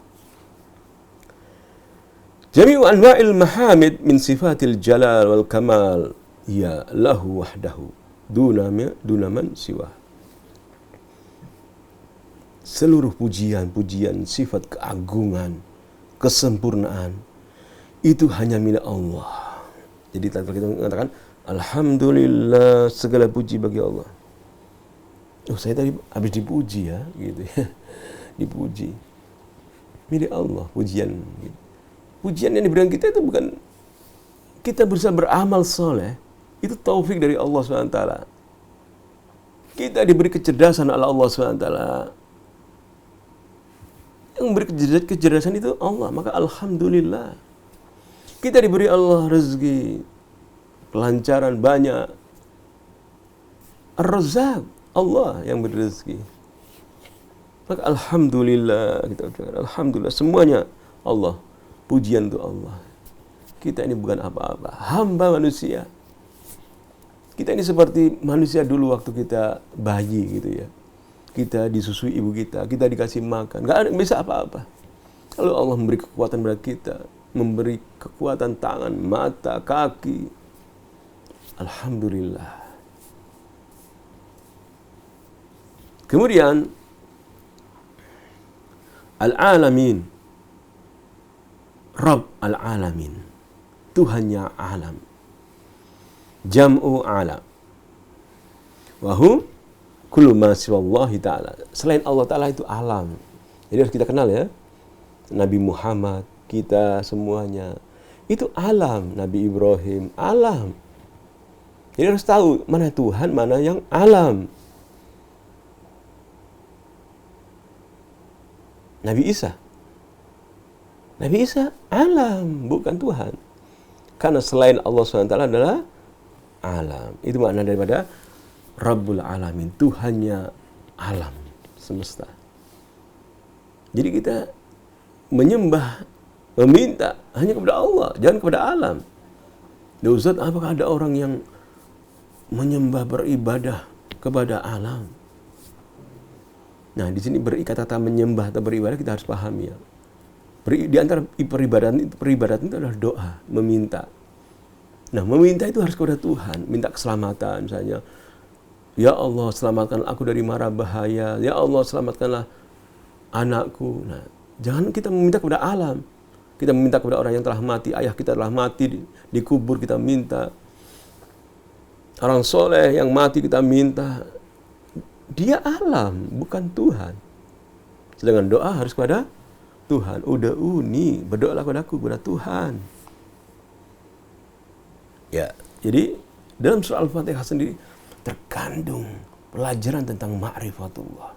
Jami'u anwa'il mahamid min sifatil jalal wal kamal ya lahu wahdahu duna man siwa. Seluruh pujian-pujian, sifat keagungan, kesempurnaan itu hanya milik Allah. Jadi kita mengatakan alhamdulillah, segala puji bagi Allah. Oh, saya tadi habis dipuji ya, gitu ya. Dipuji. Milik Allah pujian. Pujian yang diberikan kita itu bukan kita berusaha beramal soleh. Itu taufik dari Allah SWT. Kita diberi kecerdasan oleh Allah SWT. Yang memberi kecerdasan itu Allah. Maka alhamdulillah. Kita diberi Allah rezeki, kelancaran banyak. Ar-Razzaq, Allah yang beri rezeki. Maka alhamdulillah, kita ucapkan alhamdulillah, semuanya Allah. Pujian untuk Allah. Kita ini bukan apa-apa, hamba manusia. Kita ini seperti manusia dulu waktu kita bayi gitu ya. Kita disusui ibu kita dikasih makan, nggak ada bisa apa-apa. Lalu Allah memberi kekuatan kepada kita, memberi kekuatan tangan, mata, kaki. Alhamdulillah. Kemudian Al-Alamin, Rabb al-Alamin, Tuhannya alam. Jam'u alam. Wahum kullu ma siwallahi ta'ala. Selain Allah Ta'ala itu alam. Jadi harus kita kenal ya. Nabi Muhammad, kita semuanya itu alam. Nabi Ibrahim, alam. Jadi harus tahu mana Tuhan, mana yang alam. Nabi Isa. Nabi Isa alam, bukan Tuhan. Karena selain Allah SWT adalah alam. Itu makna daripada Rabbul Alamin, Tuhannya alam semesta. Jadi kita menyembah, meminta hanya kepada Allah, jangan kepada alam. Ya Ustaz, apakah ada orang yang menyembah, beribadah kepada alam? Nah, di sini kata menyembah atau beribadah kita harus pahami ya. Di antara peribadatan itu adalah doa, meminta. Nah, meminta itu harus kepada Tuhan, minta keselamatan misalnya. Ya Allah, selamatkan aku dari mara bahaya. Ya Allah, selamatkanlah anakku. Nah, jangan kita meminta kepada alam. Kita meminta kepada orang yang telah mati, ayah kita telah mati, dikubur kita minta. Orang soleh yang mati kita minta. Dia alam, bukan Tuhan. Sedangkan doa harus kepada Tuhan. Uda'uni, berdoalah kepadaku, kepada Tuhan. Ya, jadi dalam surah Al-Fatihah sendiri terkandung pelajaran tentang ma'rifatullah.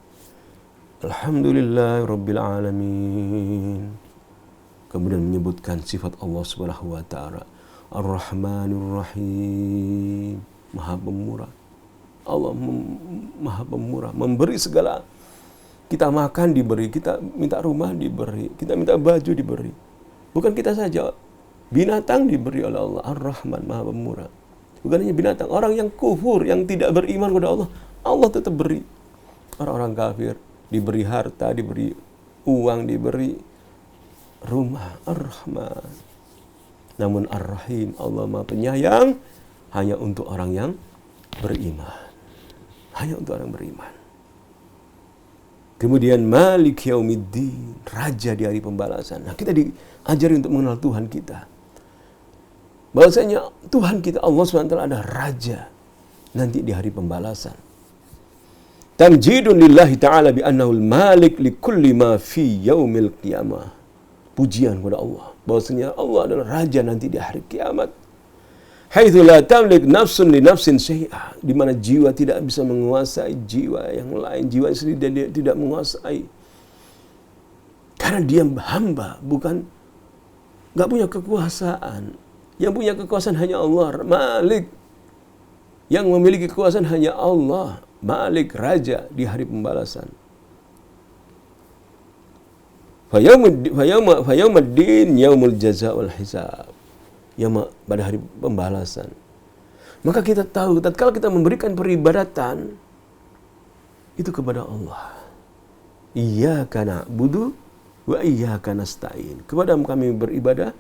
Alhamdulillah Rabbil Alamin. Kemudian menyebutkan sifat Allah Subhanahu wa taala, Ar-Rahmanur Rahim, Maha Pemurah. Allah Maha Pemurah, memberi segala. Kita makan diberi, kita minta rumah diberi, kita minta baju diberi. Bukan kita saja, binatang diberi oleh Allah. Ar-Rahman, Maha Pemurah. Bukan hanya binatang, orang yang kufur, yang tidak beriman kepada Allah, Allah tetap beri. Orang-orang kafir diberi harta, diberi uang, diberi rumah. Ar-Rahman. Namun Ar-Rahim, Allah Maha Penyayang, hanya untuk orang yang beriman. Hanya untuk orang beriman. Kemudian Malik Yaumiddin, Raja di hari pembalasan. Nah, kita diajari untuk mengenal Tuhan kita. Bahwasanya Tuhan kita Allah SWT ada Raja nanti di hari pembalasan. Tamjidun lillahi ta'ala bi annahul malik li kulli ma fi yaumil qiyamah. Pujian kepada Allah. Bahwasanya Allah adalah Raja nanti di hari kiamat. Haitsu la tamlik nafsun li nafsin syai'a, di mana jiwa tidak bisa menguasai jiwa yang lain, jiwa sendiri dan dia tidak menguasai. Karena dia hamba, bukan enggak punya kekuasaan. Yang punya kekuasaan hanya Allah, Malik. Yang memiliki kekuasaan hanya Allah, Malik, Raja di hari pembalasan. Fayaumaddin yaumul jaza wal hisab. Ya, pada hari pembalasan. Maka kita tahu, tatkala kita memberikan peribadatan itu kepada Allah. Iyyaka na'budu wa iyyaka nasta'in. Kepada kami beribadah,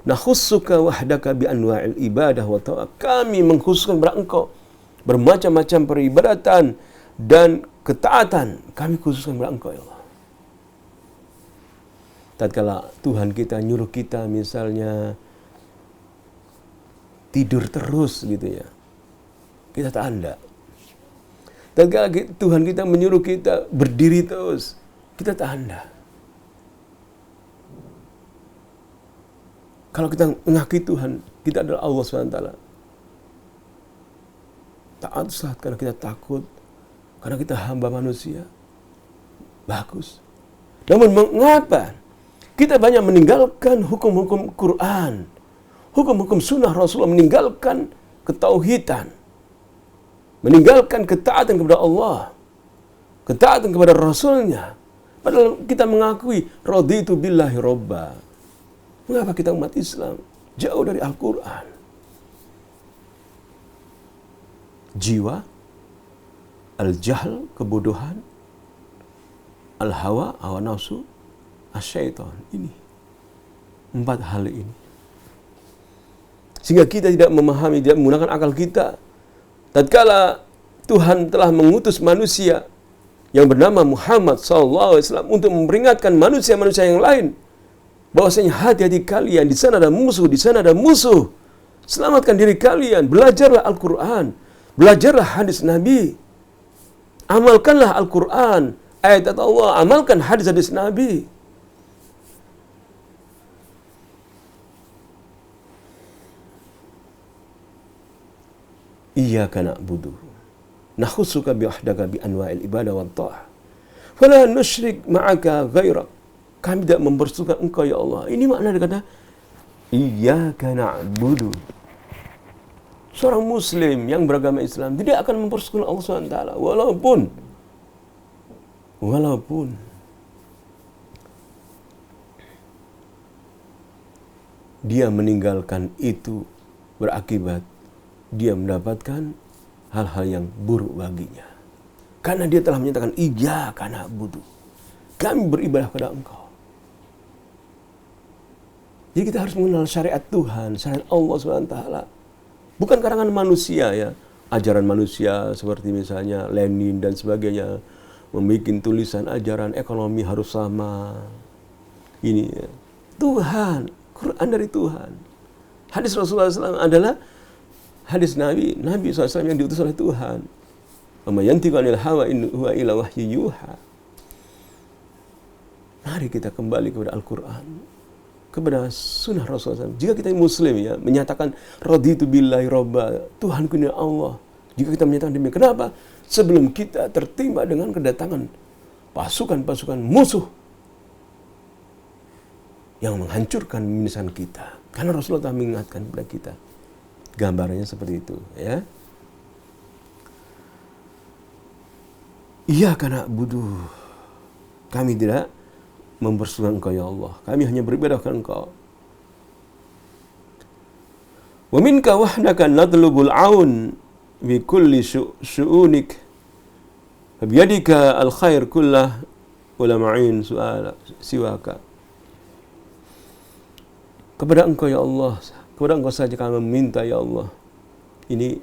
nakhussuka wahdaka bi anwa'il ibadah wa ta'a. Kami mengkhususkan kepada Engkau bermacam-macam peribadatan dan ketaatan. Kami khususkan kepada Engkau ya Allah. Tatkala Tuhan kita nyuruh kita misalnya tidur terus gitu ya, kita tanda. Tatkala Tuhan kita menyuruh kita berdiri terus, kita tanda. Kalau kita mengakui Tuhan, kita adalah Allah SWT. Taat saat karena kita takut, karena kita hamba manusia. Bagus. Namun mengapa kita banyak meninggalkan hukum-hukum Quran, hukum-hukum sunnah Rasulullah, meninggalkan ketauhidan, meninggalkan ketaatan kepada Allah, ketaatan kepada Rasulnya. Padahal kita mengakui raditu billahi robba. Mengapa kita umat Islam jauh dari Al-Quran? Jiwa, al-jahl, kebodohan, al-hawa, hawa nafsu, asyaitan. Ini 4 hal ini. Sehingga kita tidak memahami, tidak menggunakan akal kita. Tatkala Tuhan telah mengutus manusia yang bernama Muhammad SAW untuk memperingatkan manusia-manusia yang lain, bahwasanya hati-hati kalian, di sana ada musuh, di sana ada musuh. Selamatkan diri kalian, belajarlah Al-Quran, belajarlah hadis Nabi. Amalkanlah Al-Quran, ayat Allah, amalkan hadis-hadis Nabi. Iyyaka na'budu nakhussuka biwahdaka bi anwa'il ibadah wa ta'ah. Fala nusyrik ma'aka ghairak. Kami tidak mempersekutukan Engkau ya Allah. Ini makna dari kata Iyyaka na'budu. Seorang muslim yang beragama Islam tidak akan mempersekutukan Allah SWT walaupun dia meninggalkan itu berakibat dia mendapatkan hal-hal yang buruk baginya. Karena dia telah menyatakan Iyyaka na'budu. Kami beribadah kepada Engkau. Jadi kita harus mengenal syariat Tuhan, syariat Allah SWT. Bukan karangan manusia ya. Ajaran manusia seperti misalnya Lenin dan sebagainya. Membuat tulisan ajaran ekonomi harus sama. Ini ya. Tuhan, Quran dari Tuhan. Hadis Rasulullah SAW adalah hadis Nabi SAW yang diutus oleh Tuhan. Wa ma yantiqu 'anil hawa in huwa illa wahyu yuha. Mari kita kembali kepada Al-Quran, kepada sunnah Rasulullah SAW. Jika kita muslim ya, menyatakan raditu billahi robba, Tuhanku ini Allah. Jika kita menyatakan demikian, kenapa? Sebelum kita tertimpa dengan kedatangan pasukan-pasukan musuh yang menghancurkan mimisan kita. Karena Rasulullah telah mengingatkan kepada kita. Gambarannya seperti itu ya. Iyyaka na'budu. Kami tidak mempersekutukan Engkau ya Allah. Kami hanya beribadah kepada Engkau. Wa minka wahdaka natlubul aun bi kulli syu'unik. Biyadika al-khair kullah wa la ma'in su'ala siwaka. Kepada Engkau ya Allah, kepada Engkau saja kami meminta ya Allah. Ini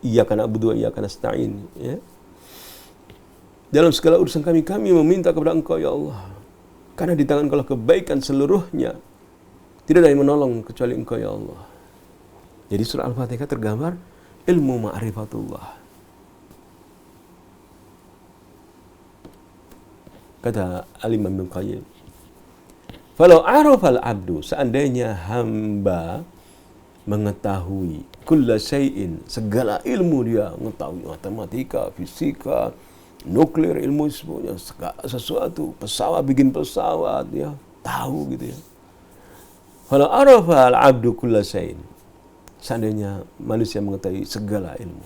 iyyaka na'budu wa iyyaka nasta'in ya. Dalam segala urusan kami meminta kepada Engkau ya Allah. Karena di tangan Engkau kebaikan seluruhnya. Tidak ada yang menolong kecuali Engkau ya Allah. Jadi surah Al-Fatihah tergambar ilmu ma'rifatullah. Kata Al-Imam Ibnu Qayyim, "Falau arafal abdu," seandainya hamba mengetahui kulla syai'in, segala ilmu dia mengetahui matematika, fisika, nuklir, ilmu semuanya, sesuatu, pesawat, bikin pesawat ya, tahu gitu ya. Falau arafa al-abdu kulla syai'in, seandainya manusia mengetahui segala ilmu,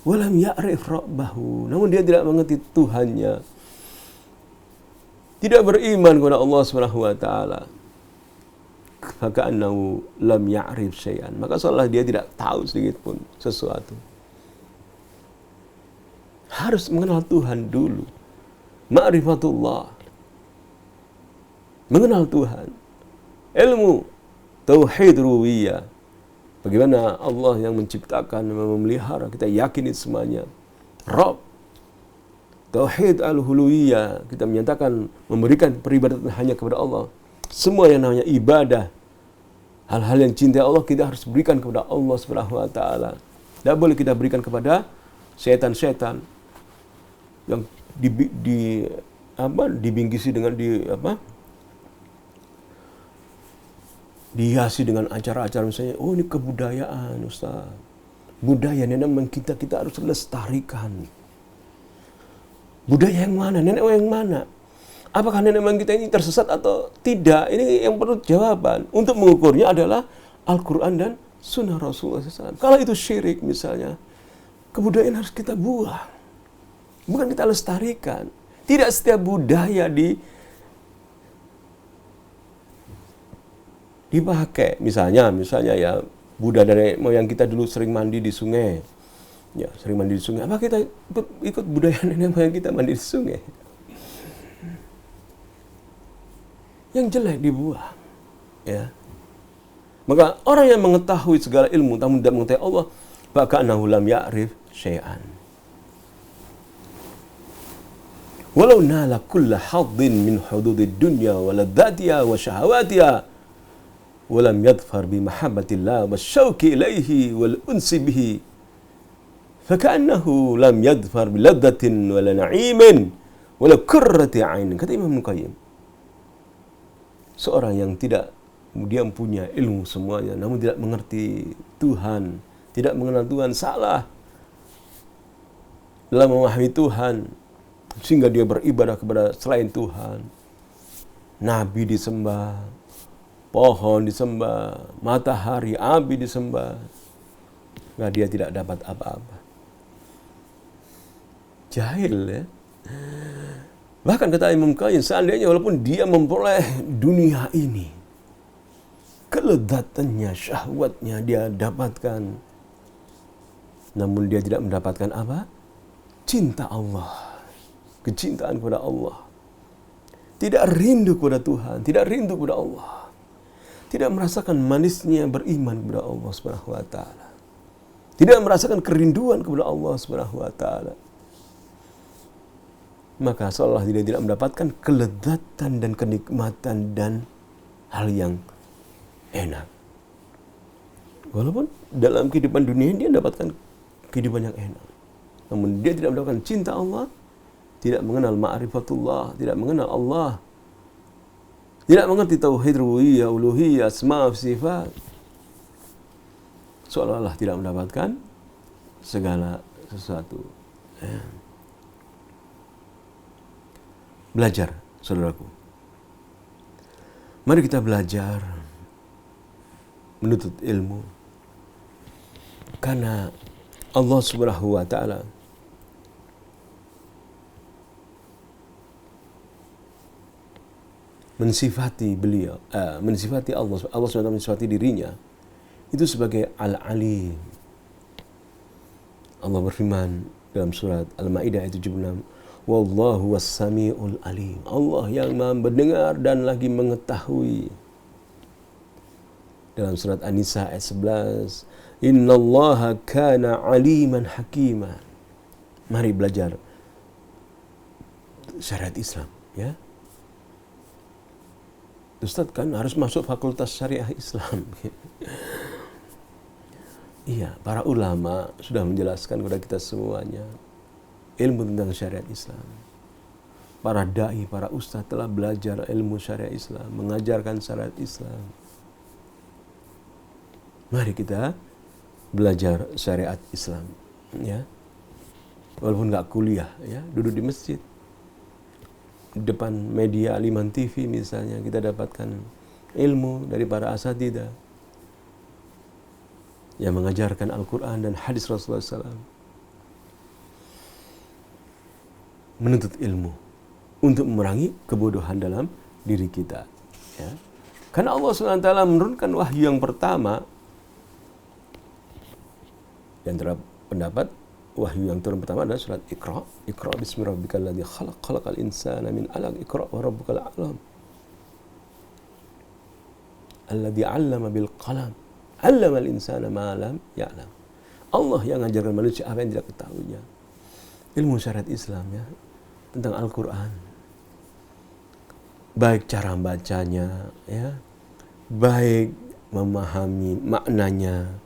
walam ya'rif rabbahu, namun dia tidak mengerti Tuhannya, tidak beriman kepada Allah Subhanahu wa taala, faka'annahu lam ya'rif syai'an, maka seolah dia tidak tahu sedikit pun sesuatu. Harus mengenal Tuhan dulu. Ma'rifatullah. Mengenal Tuhan. Ilmu tauhid rububiyah. Bagaimana Allah yang menciptakan, memelihara, kita yakin itu semuanya. Rabb. Tauhid al-uluhiyah, kita menyatakan memberikan peribadatan hanya kepada Allah. Semua yang namanya ibadah, hal-hal yang cinta Allah kita harus berikan kepada Allah Subhanahu wa taala. Tidak boleh kita berikan kepada setan-setan yang dibingkisi dengan dihiasi dengan acara-acara misalnya, oh ini kebudayaan Ustaz, budaya nenek moyang kita harus lestarikan. Budaya yang mana, nenek moyang yang mana, apakah nenek moyang kita ini tersesat atau tidak, ini yang perlu jawaban. Untuk mengukurnya adalah Al-Quran dan Sunnah Rasulullah SAW. Kalau itu syirik misalnya, kebudayaan harus kita buang, bukan kita lestarikan. Tidak setiap budaya dipakai. Misalnya ya, budaya dari moyang kita dulu sering mandi di sungai. Ya, sering mandi di sungai. Apa kita ikut budaya nenek moyang kita mandi di sungai? Yang jelek dibuang. Ya. Maka orang yang mengetahui segala ilmu namun tidak mengetahui Allah, faka'annahu lam ya'rif syai'an. Walau nala kulla haddin min hududid dunya wa ladzatiha wa syahawatiha wa lam yadfar bi mahabbatillah wa syauqi ilaihi wal unsi bihi faka'annahu lam yadfar bi ladzatin wa la na'imin wa la qurrati 'ain. Kata Imam Qayyim, seorang yang tidak dia punya ilmu semuanya namun tidak mengerti Tuhan, tidak mengenal Tuhan, salah dalam memahami Tuhan, sehingga dia beribadah kepada selain Tuhan, Nabi disembah, pohon disembah, matahari, api disembah. Nah, dia tidak dapat apa-apa. Jahil ya. Bahkan kata Imam Qayyim, seandainya walaupun dia memperoleh dunia ini, kelezatannya, syahwatnya dia dapatkan, namun dia tidak mendapatkan apa? Cinta Allah, kecintaan kepada Allah. Tidak rindu kepada Tuhan, tidak rindu kepada Allah. Tidak merasakan manisnya beriman kepada Allah Subhanahu wa taala. Tidak merasakan kerinduan kepada Allah Subhanahu wa taala. Maka seolah dia tidak mendapatkan kelezatan dan kenikmatan dan hal yang enak. Walaupun dalam kehidupan dunia dia mendapatkan kehidupan yang enak, namun dia tidak mendapatkan cinta Allah, tidak mengenal ma'rifatullah, tidak mengenal Allah, tidak mengerti tauhid rububiyah, uluhiyah, asma, sifat, seolah-olah tidak mendapatkan segala sesuatu. Belajar, saudaraku. Mari kita belajar menuntut ilmu, karena Allah Subhanahu wa taala mensifati beliau, mensifati Allah SWT mensifati dirinya itu sebagai Al-Alim. Allah berfirman dalam surat Al-Maidah ayat 76, Wallahu was-sami'ul alim. Allah yang Maha mendengar dan lagi mengetahui. Dalam surat An-Nisa ayat 11, Innallaha kana aliman hakima. Mari belajar syariat Islam, ya. Ustaz kan harus masuk fakultas syariah Islam. Iya, para ulama sudah menjelaskan kepada kita semuanya ilmu tentang syariat Islam. Para dai, para ustaz telah belajar ilmu syariat Islam, mengajarkan syariat Islam. Mari kita belajar syariat Islam, ya. Walaupun nggak kuliah, ya, duduk di masjid, di depan media Aliman TV misalnya, kita dapatkan ilmu dari para asatidzah yang mengajarkan Al-Quran dan hadis Rasulullah SAW. Menuntut ilmu untuk memerangi kebodohan dalam diri kita, ya. Karena Allah SWT menurunkan wahyu yang pertama, yang terdapat pendapat wahyu yang turun pertama adalah surat Iqra. Iqra bismi rabbikal ladzi khalaq, khalaqal insana min 'alaq, Iqra wa rabbukal a'lam. Alladzi 'allama bil qalam, 'allamal insana ma lam ya'lam. Allah yang mengajarkan manusia apa yang tidak ketahuinya. Ilmu syariat Islam, ya, tentang Al-Quran, baik cara bacanya, ya, baik memahami maknanya,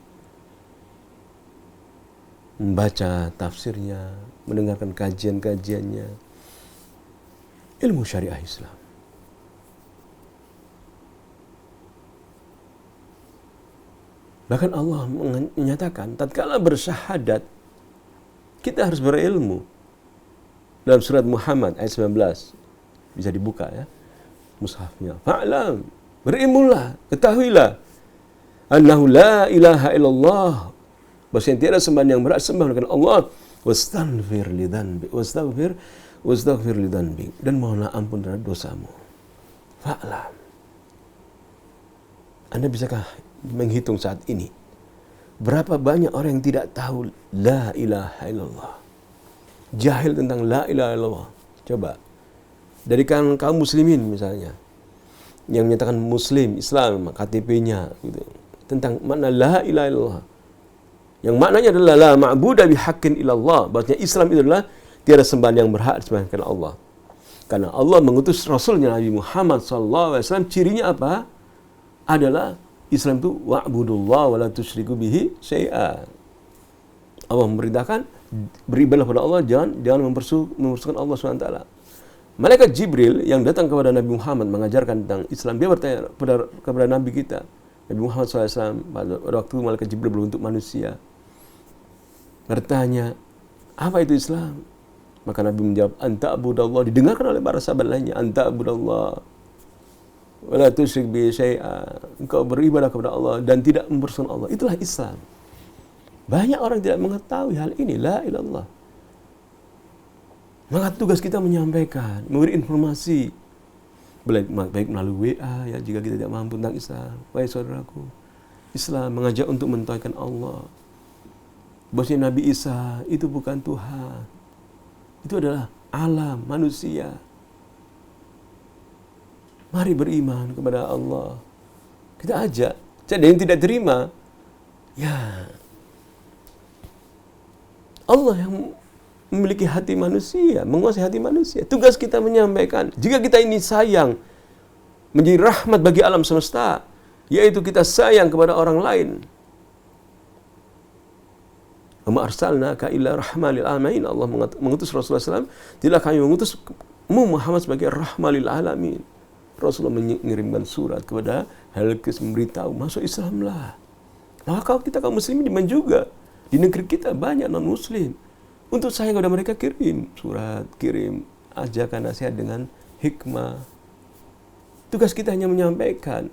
membaca tafsirnya, mendengarkan kajian-kajiannya. Ilmu syariah Islam. Bahkan Allah menyatakan tatkala bersyahadat kita harus berilmu. Dalam surat Muhammad ayat 19, bisa dibuka, ya, mushafnya. Fa'lam, berilmulah, ketahuilah, annahu la ilaha illallah, bahwasanya tiada sembahan yang berhak sembah melainkan Allah, wastaghfir li dzanbi, wastaghfir li dzanbi, dan mohonlah ampun terhadap dosamu. Fa'lam. Anda bisakah menghitung saat ini berapa banyak orang yang tidak tahu la ilaha illallah, jahil tentang la ilaha illallah? Coba dari kaum muslimin misalnya yang menyatakan muslim, Islam, KTP-nya gitu, tentang makna la ilaha illallah, yang maknanya adalah la ma'budu bihaqqin illallah, bahwasanya Islam itu adalah tiada sembahan yang berhak disembah kecuali Allah. Karena Allah mengutus Rasulnya Nabi Muhammad SAW, cirinya apa? Adalah Islam itu wa'budullah wa la tusyriku bihi syai'a. Allah memerintahkan beribadah kepada Allah, jangan mempersekutukan Allah SWT. Malaikat Jibril yang datang kepada Nabi Muhammad mengajarkan tentang Islam, dia bertanya kepada Nabi kita, Nabi Muhammad SAW, pada waktu Malaikat Jibril berbentuk manusia, bertanya, apa itu Islam? Maka Nabi menjawab, anta abudallah. Didengarkan oleh para sahabat lainnya, anta abudallah Wala tusyrik bi syai'a. Engkau beribadah kepada Allah dan tidak mempersekutukan Allah. Itulah Islam. Banyak orang tidak mengetahui hal ini. La ilallah. Maka tugas kita menyampaikan, memberi informasi, baik melalui WA ya, jika kita tidak mampu tentang Islam. Wahai saudaraku, Islam mengajak untuk mentauhidkan Allah. Bahwasanya Nabi Isa itu bukan Tuhan. Itu adalah alam manusia. Mari beriman kepada Allah. Kita ajak. Jadi yang tidak terima, ya Allah yang memiliki hati manusia, menguasai hati manusia. Tugas kita menyampaikan. Jika kita ini sayang, menjadi rahmat bagi alam semesta, yaitu kita sayang kepada orang lain. Wa ma arsalnaka illa rahmatan lil alamin. Allah mengutus Rasulullah SAW, tidak kami mengutus Muhammad sebagai rahmatan lil alamin. Rasulullah mengirimkan surat kepada Halkis memberitahu, masuk Islamlah. Nah, kalau kita kaum muslimin dimana juga di negeri kita banyak non muslim. Untuk sayang kepada mereka kirim surat, kirim ajakan nasihat dengan hikmah. Tugas kita hanya menyampaikan.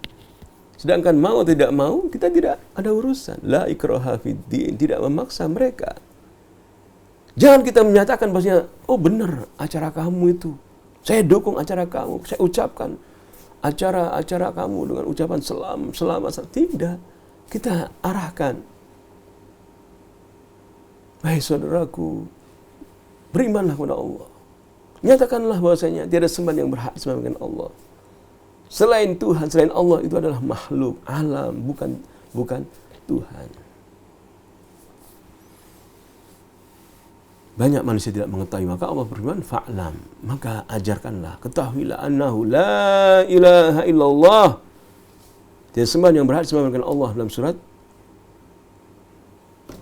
Sedangkan mau atau tidak mau, kita tidak ada urusan. La ikraha fid din, tidak memaksa mereka. Jangan kita menyatakan bahwasanya, oh benar acara kamu itu. Saya dukung acara kamu, saya ucapkan acara kamu dengan ucapan selamat. Tidak. Kita arahkan. Hai saudaraku, berimanlah kepada Allah. Nyatakanlah bahwasanya tiada sembahan yang berhak disembah dengan Allah. Selain Tuhan, selain Allah itu adalah makhluk, alam, bukan Tuhan. Banyak manusia tidak mengetahui, maka Allah berfirman, fa'lam, maka ajarkanlah, ketahuilah annahu la ilaha illallah. Tiada sembahan yang berhak disembah dengan Allah dalam surat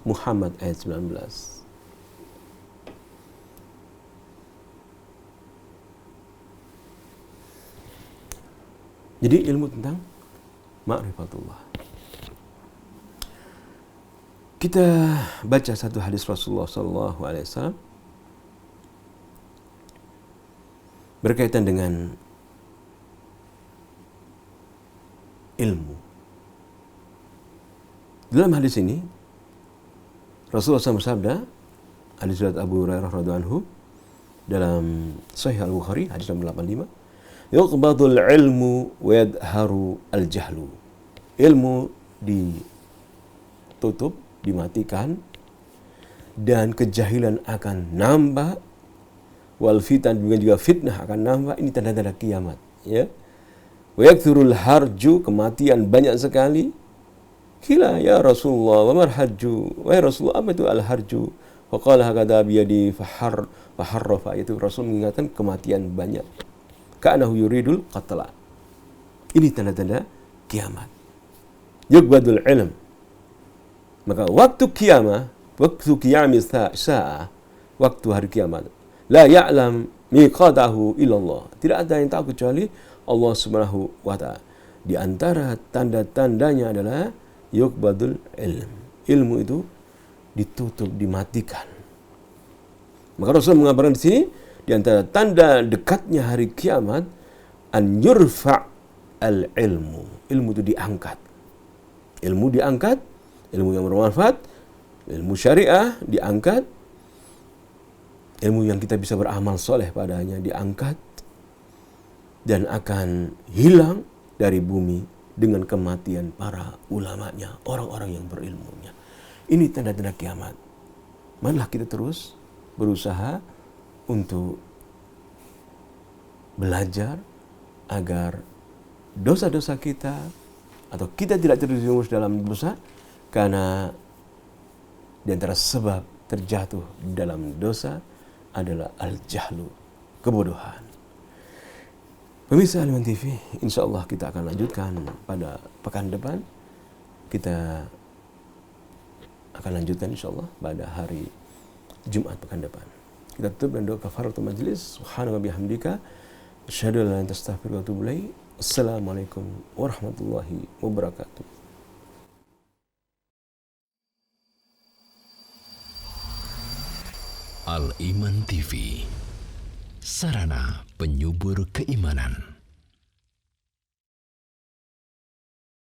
Muhammad ayat 19. Jadi ilmu tentang ma'rifatullah. Kita baca satu hadis Rasulullah SAW berkaitan dengan ilmu. Dalam hadis ini Rasulullah SAW bersabda, hadis riwayat Abu Hurairah radhiyallahu anhu dalam Sahih Al-Bukhari hadis nomor 85, yuqbadul ilmu wa yadharu al-jahlu. Ilmu ditutup, dimatikan, dan kejahilan akan nambah, wal fitan juga fitnah akan nambah. Ini tanda-tanda kiamat, ya. Wa yakthurul harju, kematian banyak sekali. Kila ya Rasulullah, wa marhaju. Wahai Rasulullah, apa itu al-harju? Faqala hakadha biyadi faharrafa. Itu Rasul mengingatkan kematian banyak. Ka'anahu yuridul qatla. Ini tanda-tanda kiamat. Yuqbadul ilm. Maka waktu kiamat, sa'ah, waktu hari kiamat, la ya'lam miqatahu illallah. Tidak ada yang tahu kecuali Allah Subhanahu wa ta'ala. Di antara tanda-tandanya adalah yuqbadul ilm. Ilmu itu ditutup, dimatikan. Maka Rasul mengabarkan di sini, di antara tanda dekatnya hari kiamat, an yurfa' al ilmu. Ilmu itu diangkat. Ilmu diangkat, ilmu yang bermanfaat, ilmu syariah diangkat, ilmu yang kita bisa beramal soleh padanya diangkat, dan akan hilang dari bumi dengan kematian para ulamanya, orang-orang yang berilmunya. Ini tanda-tanda kiamat. Marilah kita terus berusaha untuk belajar agar dosa-dosa kita, atau kita tidak terjerumus dalam dosa, karena di antara sebab terjatuh dalam dosa adalah al-jahlu, kebodohan. Pemirsa Al-Iman TV, insya Allah kita akan lanjutkan pada pekan depan. Kita akan lanjutkan insya Allah pada hari Jumat pekan depan. Kita tutup dengan doa kafaratul majlis. Subhanaka bihamdika, asyhadu an la ilaha illa anta, astaghfiruka wa atubu ilaik. Assalamualaikum warahmatullahi wabarakatuh. Al-Iman TV, sarana penyubur keimanan.